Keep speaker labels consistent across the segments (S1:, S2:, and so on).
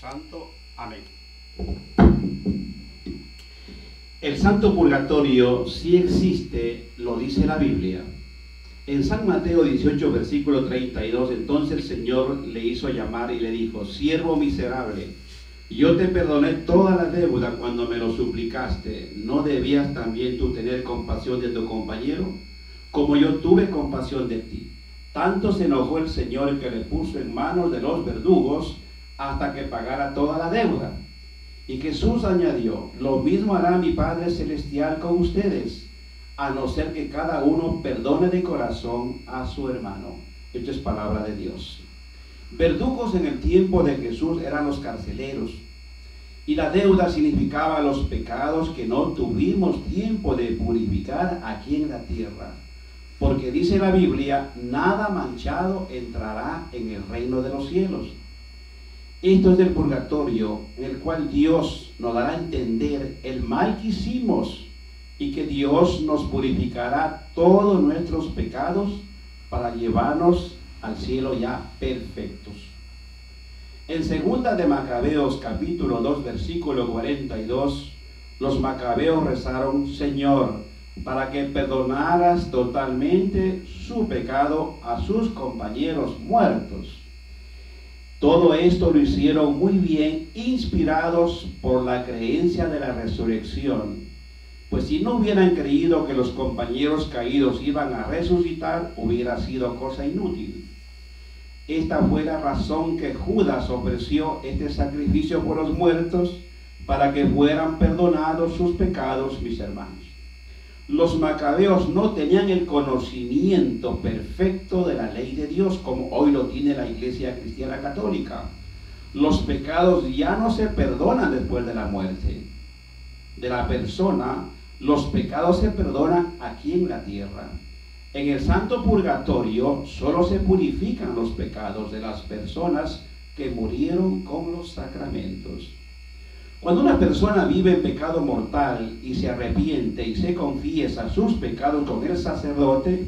S1: Santo. Amén.
S2: El Santo Purgatorio sí existe, lo dice la Biblia. En San Mateo 18, versículo 32, entonces el Señor le hizo llamar y le dijo: siervo miserable, yo te perdoné toda la deuda cuando me lo suplicaste. ¿No debías también tú tener compasión de tu compañero, como yo tuve compasión de ti? Tanto se enojó el Señor que le puso en manos de los verdugos hasta que pagara toda la deuda. Y Jesús añadió: lo mismo hará mi Padre Celestial con ustedes, a no ser que cada uno perdone de corazón a su hermano. Esto es palabra de Dios. Verdugos en el tiempo de Jesús eran los carceleros, y la deuda significaba los pecados que no tuvimos tiempo de purificar aquí en la tierra, porque dice la Biblia: nada manchado entrará en el reino de los cielos. Esto es del purgatorio, en el cual Dios nos dará a entender el mal que hicimos y que Dios nos purificará todos nuestros pecados para llevarnos al cielo ya perfectos. En segunda de Macabeos capítulo 2 versículo 42, los macabeos rezaron: Señor, para que perdonaras totalmente su pecado a sus compañeros muertos. Todo esto lo hicieron muy bien, inspirados por la creencia de la resurrección. Pues si no hubieran creído que los compañeros caídos iban a resucitar, hubiera sido cosa inútil. Esta fue la razón que Judas ofreció este sacrificio por los muertos, para que fueran perdonados sus pecados, mis hermanos. Los macabeos no tenían el conocimiento perfecto de la ley de Dios como hoy lo tiene la Iglesia Cristiana Católica. Los pecados ya no se perdonan después de la muerte de la persona. Los pecados se perdonan aquí en la tierra. En el Santo Purgatorio solo se purifican los pecados de las personas que murieron con los sacramentos. Cuando una persona vive en pecado mortal y se arrepiente y se confiesa sus pecados con el sacerdote,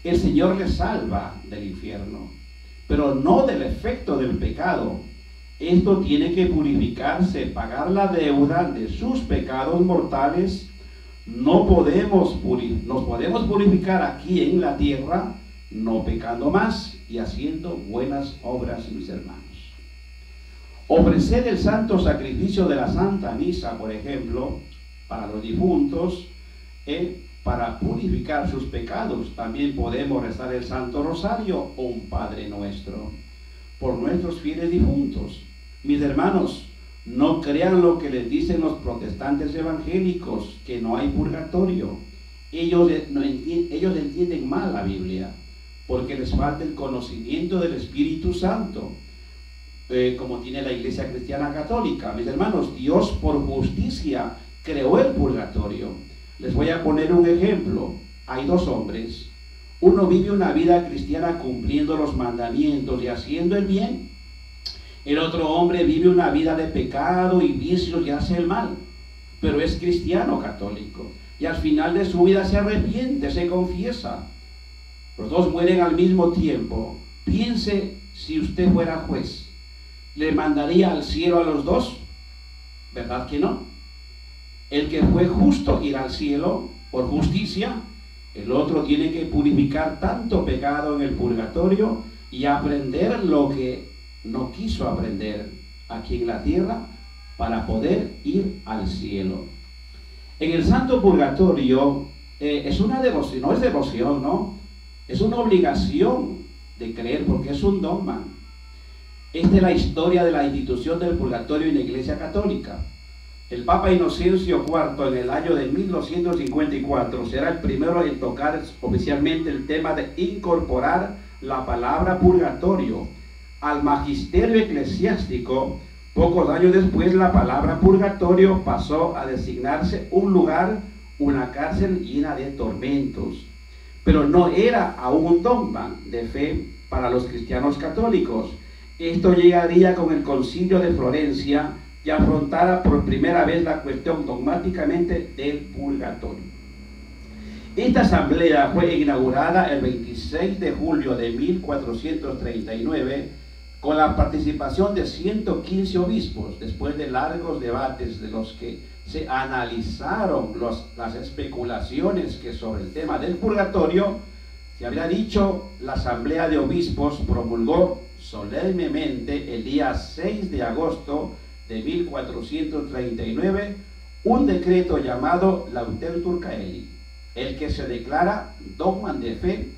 S2: el Señor le salva del infierno, pero no del efecto del pecado. Esto tiene que purificarse, pagar la deuda de sus pecados mortales. Nos podemos purificar aquí en la tierra, no pecando más y haciendo buenas obras, mis hermanos. Ofrecer el santo sacrificio de la Santa Misa, por ejemplo, para los difuntos, para purificar sus pecados. También podemos rezar el Santo Rosario o un Padre Nuestro por nuestros fieles difuntos. Mis hermanos, no crean lo que les dicen los protestantes evangélicos, que no hay purgatorio. Ellos entienden mal la Biblia, porque les falta el conocimiento del Espíritu Santo. Como tiene la Iglesia Cristiana Católica. Mis hermanos, Dios por justicia creó el purgatorio. Les voy a poner un ejemplo. Hay dos hombres. Uno vive una vida cristiana cumpliendo los mandamientos y haciendo el bien. El otro hombre vive una vida de pecado y vicios y hace el mal, pero es cristiano católico. Y al final de su vida se arrepiente, se confiesa. Los dos mueren al mismo tiempo. Piense si usted fuera juez. ¿Le mandaría al cielo a los dos? ¿Verdad que no? El que fue justo irá al cielo por justicia. El otro tiene que purificar tanto pecado en el purgatorio y aprender lo que no quiso aprender aquí en la tierra para poder ir al cielo. En el Santo Purgatorio es una devoción, no es devoción, ¿no? Es una obligación de creer, porque es un dogma. Esta es la historia de la institución del purgatorio en la Iglesia Católica. El Papa Inocencio IV, en el año de 1254, será el primero en tocar oficialmente el tema de incorporar la palabra purgatorio al magisterio eclesiástico. Pocos años después, la palabra purgatorio pasó a designarse un lugar, una cárcel llena de tormentos. Pero no era aún un dogma de fe para los cristianos católicos. Esto llegaría con el Concilio de Florencia, y afrontara por primera vez la cuestión dogmáticamente del purgatorio. Esta asamblea fue inaugurada el 26 de julio de 1439 con la participación de 115 obispos, después de largos debates de los que se analizaron las especulaciones que sobre el tema del purgatorio, se había dicho, la Asamblea de Obispos promulgó solemnemente el día 6 de agosto de 1439 un decreto llamado Laudator Caeli, el que se declara dogma de fe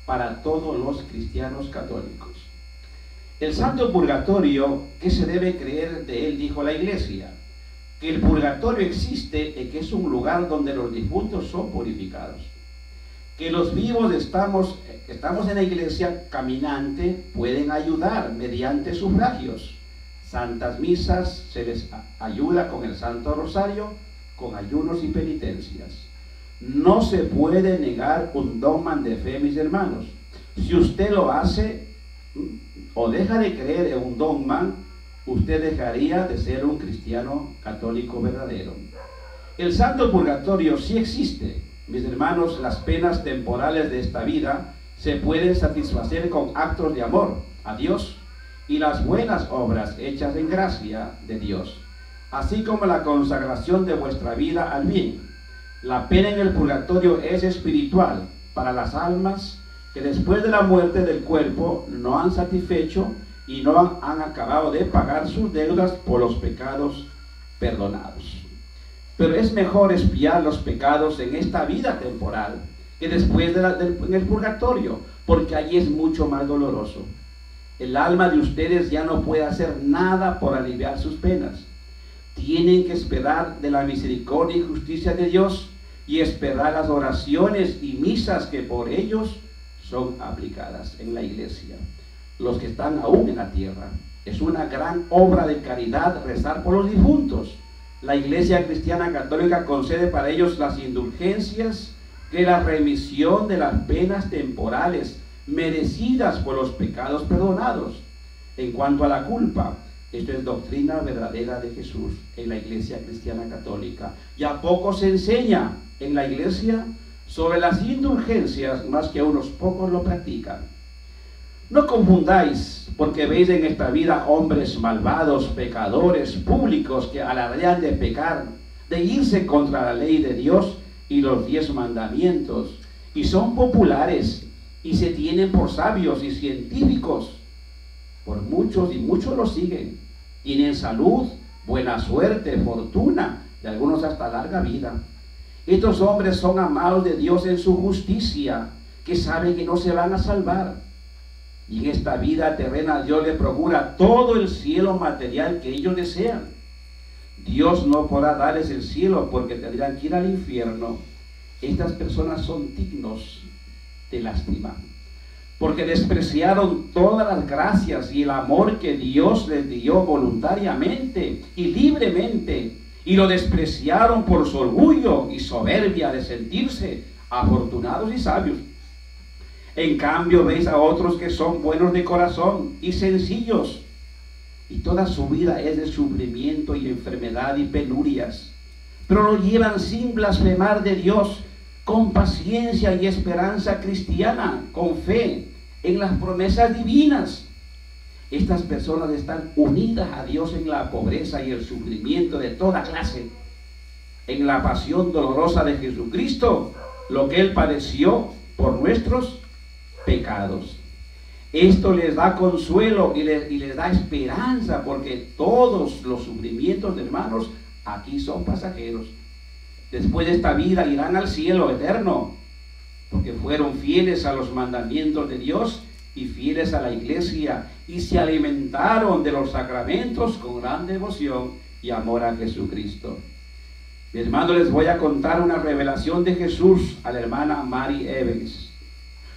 S2: para todos los cristianos católicos. El santo purgatorio, ¿qué se debe creer de él? Dijo la Iglesia, que el purgatorio existe y que es un lugar donde los difuntos son purificados. Que los vivos estamos en la Iglesia caminante, pueden ayudar mediante sufragios. Santas misas, se les ayuda con el Santo Rosario, con ayunos y penitencias. No se puede negar un dogma de fe, mis hermanos. Si usted lo hace o deja de creer en un dogma, usted dejaría de ser un cristiano católico verdadero. El santo purgatorio sí existe. Mis hermanos, las penas temporales de esta vida se pueden satisfacer con actos de amor a Dios y las buenas obras hechas en gracia de Dios, así como la consagración de vuestra vida al bien. La pena en el purgatorio es espiritual para las almas que después de la muerte del cuerpo no han satisfecho y no han acabado de pagar sus deudas por los pecados perdonados. Pero es mejor expiar los pecados en esta vida temporal que después en el purgatorio, porque allí es mucho más doloroso. El alma de ustedes ya no puede hacer nada por aliviar sus penas. Tienen que esperar de la misericordia y justicia de Dios y esperar las oraciones y misas que por ellos son aplicadas en la Iglesia. Los que están aún en la tierra, es una gran obra de caridad rezar por los difuntos. La Iglesia Cristiana Católica concede para ellos las indulgencias, que la remisión de las penas temporales merecidas por los pecados perdonados. En cuanto a la culpa, esto es doctrina verdadera de Jesús en la Iglesia Cristiana Católica. Ya poco se enseña en la Iglesia sobre las indulgencias, más que unos pocos lo practican. No confundáis, porque veis en esta vida hombres malvados, pecadores públicos que alardean de pecar, de irse contra la ley de Dios y los 10 mandamientos, y son populares y se tienen por sabios y científicos. Por muchos y muchos los siguen. Tienen salud, buena suerte, fortuna, y algunos hasta larga vida. Estos hombres son amados de Dios en su justicia, que saben que no se van a salvar. Y en esta vida terrena Dios les procura todo el cielo material que ellos desean. Dios no podrá darles el cielo porque tendrán que ir al infierno. Estas personas son dignos de lástima, porque despreciaron todas las gracias y el amor que Dios les dio voluntariamente y libremente, y lo despreciaron por su orgullo y soberbia de sentirse afortunados y sabios. En cambio veis a otros que son buenos de corazón y sencillos, y toda su vida es de sufrimiento y enfermedad y penurias, pero lo llevan sin blasfemar de Dios, con paciencia y esperanza cristiana, con fe en las promesas divinas. Estas personas están unidas a Dios en la pobreza y el sufrimiento de toda clase, en la pasión dolorosa de Jesucristo, lo que Él padeció por nuestros pecados. Esto les da consuelo y les da esperanza, porque todos los sufrimientos, hermanos, aquí son pasajeros. Después de esta vida irán al cielo eterno, porque fueron fieles a los mandamientos de Dios y fieles a la Iglesia, y se alimentaron de los sacramentos con gran devoción y amor a Jesucristo. Mi hermano, les voy a contar una revelación de Jesús a la hermana Mary Evans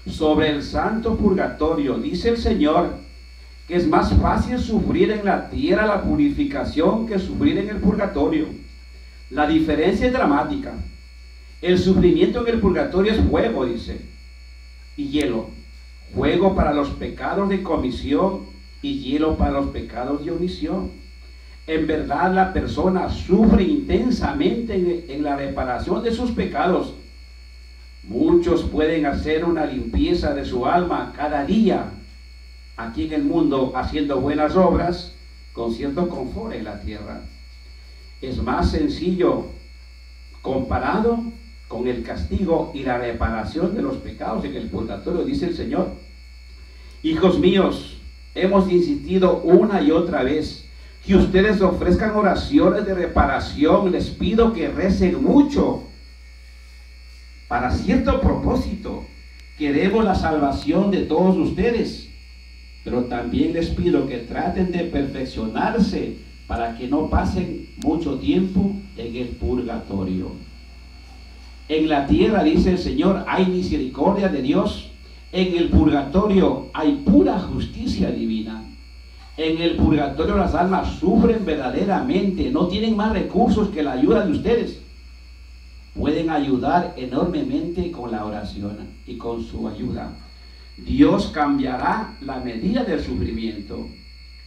S2: sobre el santo purgatorio. Dice el Señor que es más fácil sufrir en la tierra la purificación que sufrir en el purgatorio. La diferencia es dramática. El sufrimiento en el purgatorio es fuego, dice, y hielo. Fuego para los pecados de comisión y hielo para los pecados de omisión. En verdad, la persona sufre intensamente en la reparación de sus pecados. Muchos pueden hacer una limpieza de su alma cada día, aquí en el mundo haciendo buenas obras con cierto confort en la tierra. Es más sencillo comparado con el castigo y la reparación de los pecados en el purgatorio, dice el Señor. Hijos míos, hemos insistido una y otra vez que ustedes ofrezcan oraciones de reparación. Les pido que recen mucho para cierto propósito. Queremos la salvación de todos ustedes, pero también les pido que traten de perfeccionarse para que no pasen mucho tiempo en el purgatorio. En la tierra, dice el Señor, hay misericordia de Dios. En el purgatorio hay pura justicia divina. En el purgatorio las almas sufren verdaderamente, no tienen más recursos que la ayuda de ustedes. Pueden ayudar enormemente con la oración y con su ayuda. Dios cambiará la medida del sufrimiento.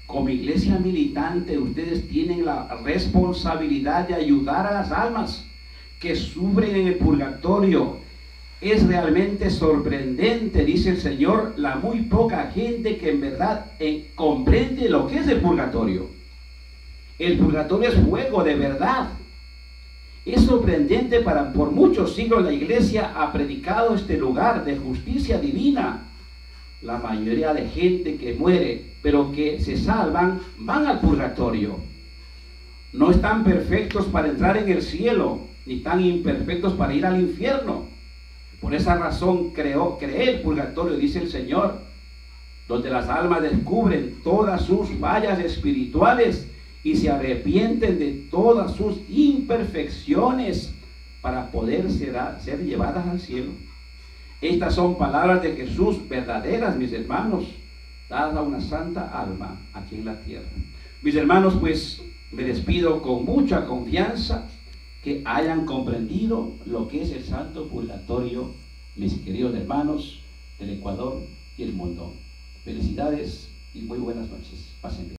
S2: Como iglesia militante, ustedes tienen la responsabilidad de ayudar a las almas que sufren en el purgatorio. Es realmente sorprendente, dice el Señor, la muy poca gente que en verdad comprende lo que es el purgatorio. El purgatorio es fuego de verdad. Es sorprendente por muchos siglos la iglesia ha predicado este lugar de justicia divina. La mayoría de gente que muere, pero que se salvan, van al purgatorio. No están perfectos para entrar en el cielo, ni tan imperfectos para ir al infierno. Por esa razón creé el purgatorio, dice el Señor, donde las almas descubren todas sus fallas espirituales y se arrepienten de todas sus imperfecciones para poder ser llevadas al cielo. Estas son palabras de Jesús verdaderas, mis hermanos, dadas a una santa alma aquí en la tierra. Mis hermanos, pues me despido con mucha confianza que hayan comprendido lo que es el santo purgatorio, mis queridos hermanos del Ecuador y el mundo. Felicidades y muy buenas noches. Pasen bien.